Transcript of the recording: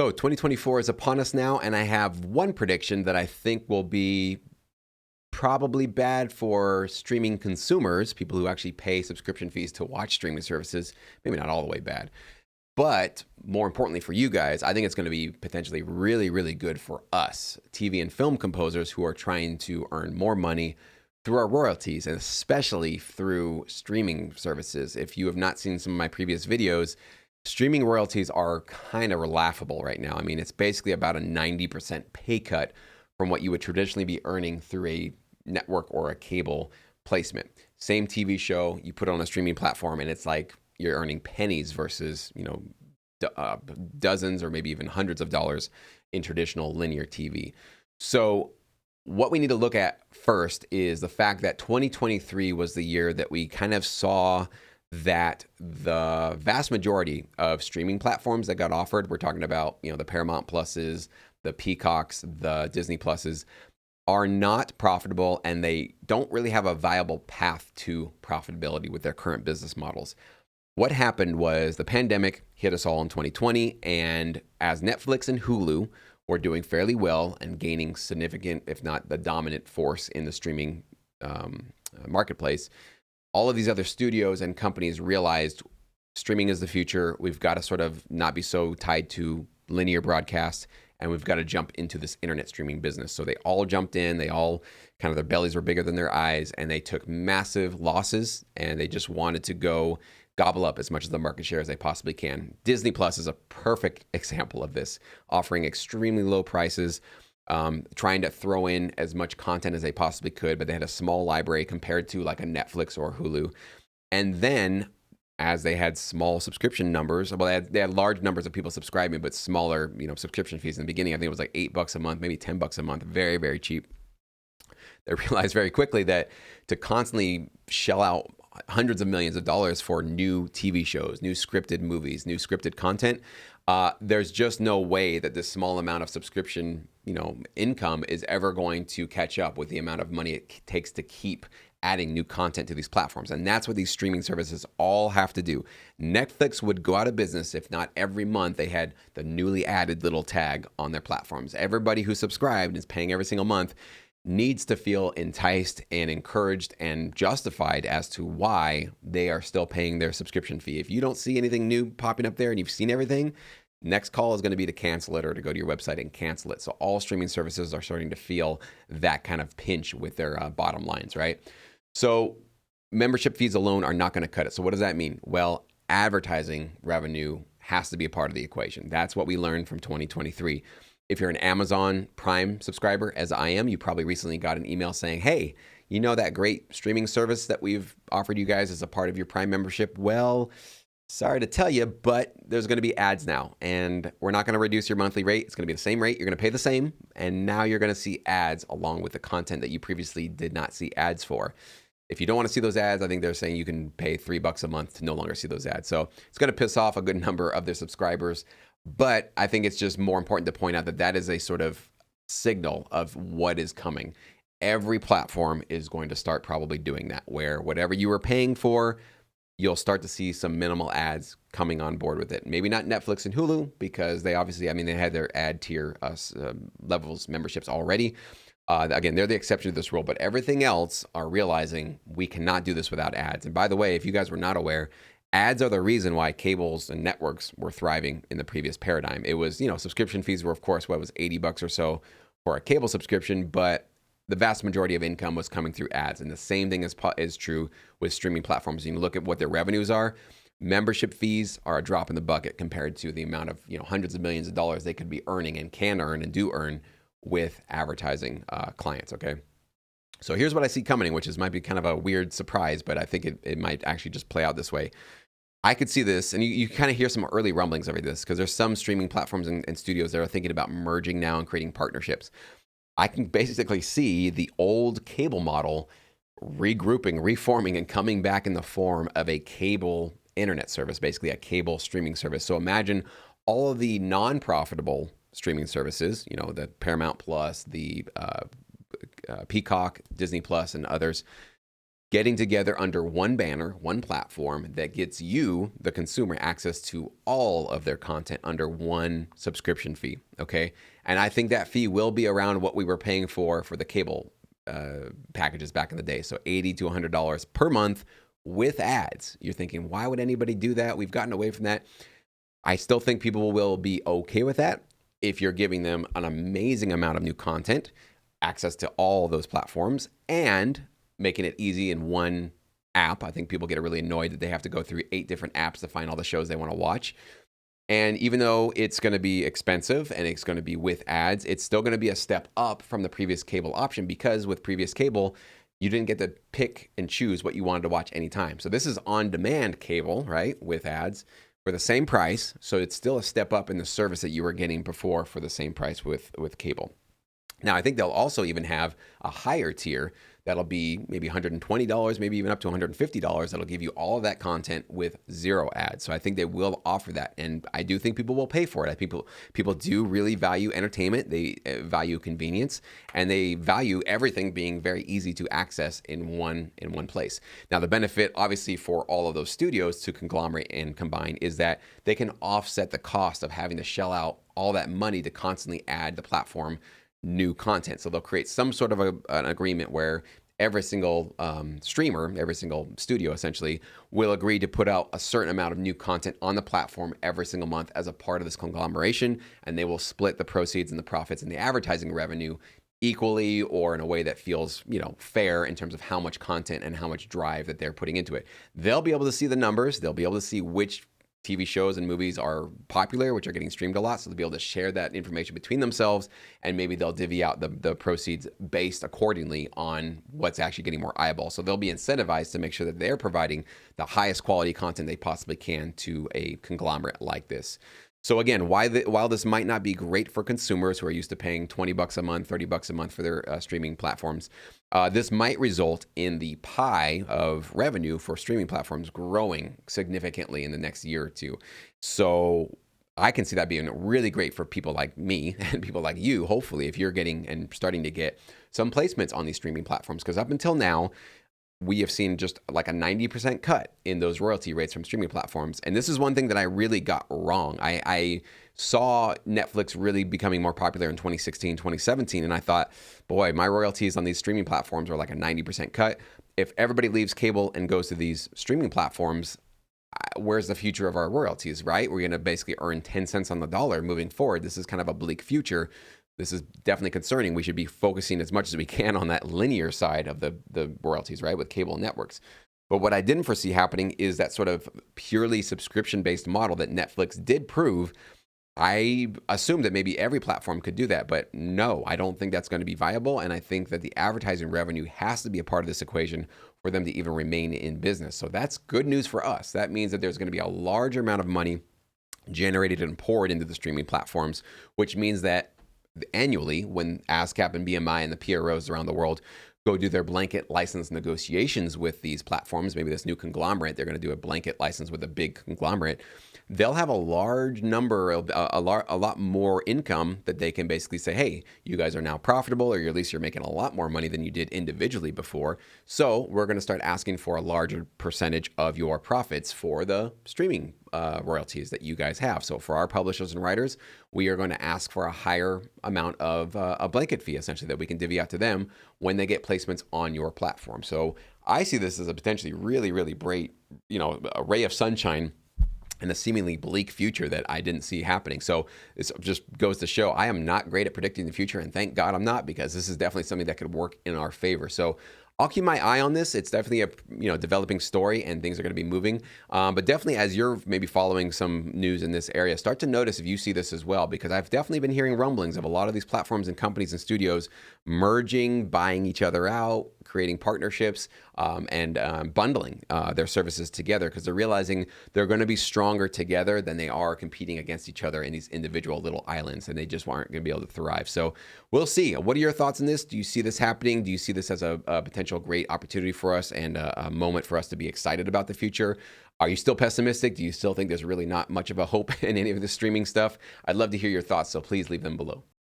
So 2024 is upon us now, and I have one prediction that I think will be probably bad for streaming consumers, people who actually pay subscription fees to watch streaming services. Maybe not all the way bad, but more importantly for you guys, I think it's going to be potentially really, really good for us, TV and film composers who are trying to earn more money through our royalties, and especially through streaming services. If you have not seen some of my previous videos, streaming royalties are kind of laughable right now. I mean, it's basically about a 90% pay cut from what you would traditionally be earning through a network or a cable placement. Same TV show, you put it on a streaming platform, and it's like you're earning pennies versus, dozens or maybe even hundreds of dollars in traditional linear TV. So what we need to look at first is the fact that 2023 was the year that we kind of saw that the vast majority of streaming platforms that got offered, we're talking about, the Paramount Pluses, the Peacocks, the Disney Pluses, are not profitable, and they don't really have a viable path to profitability with their current business models. What happened was the pandemic hit us all in 2020, and as Netflix and Hulu were doing fairly well and gaining significant, if not the dominant force in the streaming marketplace, all of these other studios and companies realized streaming is the future. We've got to sort of not be so tied to linear broadcast, and we've got to jump into this internet streaming business. So they all jumped in. They all kind of, their bellies were bigger than their eyes, and they took massive losses, and they just wanted to go gobble up as much of the market share as they possibly can. Disney Plus is a perfect example of this, offering extremely low prices, trying to throw in as much content as they possibly could, but they had a small library compared to like a Netflix or Hulu. And then as they had small subscription numbers, well, they had large numbers of people subscribing, but smaller, subscription fees in the beginning. I think it was like $8 a month, maybe $10 a month, very, very cheap. They realized very quickly that to constantly shell out hundreds of millions of dollars for new TV shows, new scripted movies, new scripted content, there's just no way that this small amount of subscription, income is ever going to catch up with the amount of money it takes to keep adding new content to these platforms. And that's what these streaming services all have to do. Netflix would go out of business if not every month they had the newly added little tag on their platforms. Everybody who subscribed and is paying every single month needs to feel enticed and encouraged and justified as to why they are still paying their subscription fee. If you don't see anything new popping up there and you've seen everything, next call is going to be to cancel it or to go to your website and cancel it. So all streaming services are starting to feel that kind of pinch with their bottom lines, right? So membership fees alone are not going to cut it. So what does that mean? Well, advertising revenue has to be a part of the equation. That's what we learned from 2023. If you're an Amazon Prime subscriber, as I am, you probably recently got an email saying, hey, you know that great streaming service that we've offered you guys as a part of your Prime membership? Well, sorry to tell you, but there's going to be ads now, and we're not going to reduce your monthly rate. It's going to be the same rate. You're going to pay the same, and now you're going to see ads along with the content that you previously did not see ads for. If you don't want to see those ads, I think they're saying you can pay $3 a month to no longer see those ads. So it's going to piss off a good number of their subscribers. But I think it's just more important to point out that that is a sort of signal of what is coming. Every platform is going to start probably doing that, where whatever you were paying for, you'll start to see some minimal ads coming on board with it. Maybe not Netflix and Hulu, because they obviously, they had their ad tier levels memberships already. Again, they're the exception to this rule, but everything else are realizing we cannot do this without ads. And by the way, if you guys were not aware, ads are the reason why cables and networks were thriving in the previous paradigm. It was, subscription fees were, of course, what was $80 or so for a cable subscription, but the vast majority of income was coming through ads. And the same thing is true with streaming platforms. You look at what their revenues are. Membership fees are a drop in the bucket compared to the amount of, hundreds of millions of dollars they could be earning and can earn and do earn with advertising clients, okay? So here's what I see coming, which might be kind of a weird surprise, but I think it might actually just play out this way. I could see this, and you kind of hear some early rumblings of this, because there's some streaming platforms and studios that are thinking about merging now and creating partnerships. I can basically see the old cable model regrouping, reforming, and coming back in the form of a cable internet service, basically a cable streaming service. So imagine all of the non-profitable streaming services, the Paramount Plus, the Peacock, Disney Plus, and others. getting together under one banner, one platform that gets you, the consumer, access to all of their content under one subscription fee, okay? And I think that fee will be around what we were paying for the cable packages back in the day. So $80 to $100 per month with ads. You're thinking, why would anybody do that? We've gotten away from that. I still think people will be okay with that if you're giving them an amazing amount of new content, access to all those platforms, and making it easy in one app. I think people get really annoyed that they have to go through 8 different apps to find all the shows they want to watch. And even though it's going to be expensive and it's going to be with ads, it's still going to be a step up from the previous cable option, because with previous cable, you didn't get to pick and choose what you wanted to watch anytime. So this is on-demand cable, right, with ads for the same price. So it's still a step up in the service that you were getting before for the same price with cable. Now, I think they'll also even have a higher tier that'll be maybe $120, maybe even up to $150. That'll give you all of that content with 0 ads. So I think they will offer that. And I do think people will pay for it. I think people do really value entertainment. They value convenience, and they value everything being very easy to access in one place. Now, the benefit, obviously, for all of those studios to conglomerate and combine is that they can offset the cost of having to shell out all that money to constantly add the platform new content. So they'll create some sort of an agreement where every single streamer, every single studio essentially, will agree to put out a certain amount of new content on the platform every single month as a part of this conglomeration, and they will split the proceeds and the profits and the advertising revenue equally, or in a way that feels, fair in terms of how much content and how much drive that they're putting into it. They'll be able to see the numbers. They'll be able to see which TV shows and movies are popular, which are getting streamed a lot. So they'll be able to share that information between themselves, and maybe they'll divvy out the proceeds based accordingly on what's actually getting more eyeballs. So they'll be incentivized to make sure that they're providing the highest quality content they possibly can to a conglomerate like this. So again, while this might not be great for consumers who are used to paying $20 a month, $30 a month for their streaming platforms, this might result in the pie of revenue for streaming platforms growing significantly in the next year or two. So I can see that being really great for people like me and people like you, hopefully, if you're getting and starting to get some placements on these streaming platforms. Because up until now, we have seen just like a 90% cut in those royalty rates from streaming platforms. And this is one thing that I really got wrong. I saw Netflix really becoming more popular in 2016, 2017. And I thought, boy, my royalties on these streaming platforms are like a 90% cut. If everybody leaves cable and goes to these streaming platforms, where's the future of our royalties, right? We're going to basically earn 10 cents on the dollar moving forward. This is kind of a bleak future. This is definitely concerning. We should be focusing as much as we can on that linear side of the royalties, right, with cable networks. But what I didn't foresee happening is that sort of purely subscription-based model that Netflix did prove. I assumed that maybe every platform could do that, but no, I don't think that's going to be viable. And I think that the advertising revenue has to be a part of this equation for them to even remain in business. So that's good news for us. That means that there's going to be a large amount of money generated and poured into the streaming platforms, which means that annually, when ASCAP and BMI and the PROs around the world go do their blanket license negotiations with these platforms, maybe this new conglomerate, they're going to do a blanket license with a big conglomerate, they'll have a large number of a lot more income that they can basically say, hey, you guys are now profitable, or at least you're making a lot more money than you did individually before. So we're going to start asking for a larger percentage of your profits for the streaming royalties that you guys have. So for our publishers and writers, we are going to ask for a higher amount of a blanket fee, essentially, that we can divvy out to them when they get placements on your platform. So I see this as a potentially really, really great, a ray of sunshine in a seemingly bleak future that I didn't see happening. So this just goes to show I am not great at predicting the future, and thank God I'm not, because this is definitely something that could work in our favor. So I'll keep my eye on this. It's definitely a developing story, and things are going to be moving. But definitely, as you're maybe following some news in this area, start to notice if you see this as well, because I've definitely been hearing rumblings of a lot of these platforms and companies and studios merging, buying each other out, creating partnerships, and bundling their services together, because they're realizing they're going to be stronger together than they are competing against each other in these individual little islands, and they just aren't going to be able to thrive. So we'll see. What are your thoughts on this? Do you see this happening? Do you see this as a potential great opportunity for us and a moment for us to be excited about the future? Are you still pessimistic? Do you still think there's really not much of a hope in any of the streaming stuff? I'd love to hear your thoughts, so please leave them below.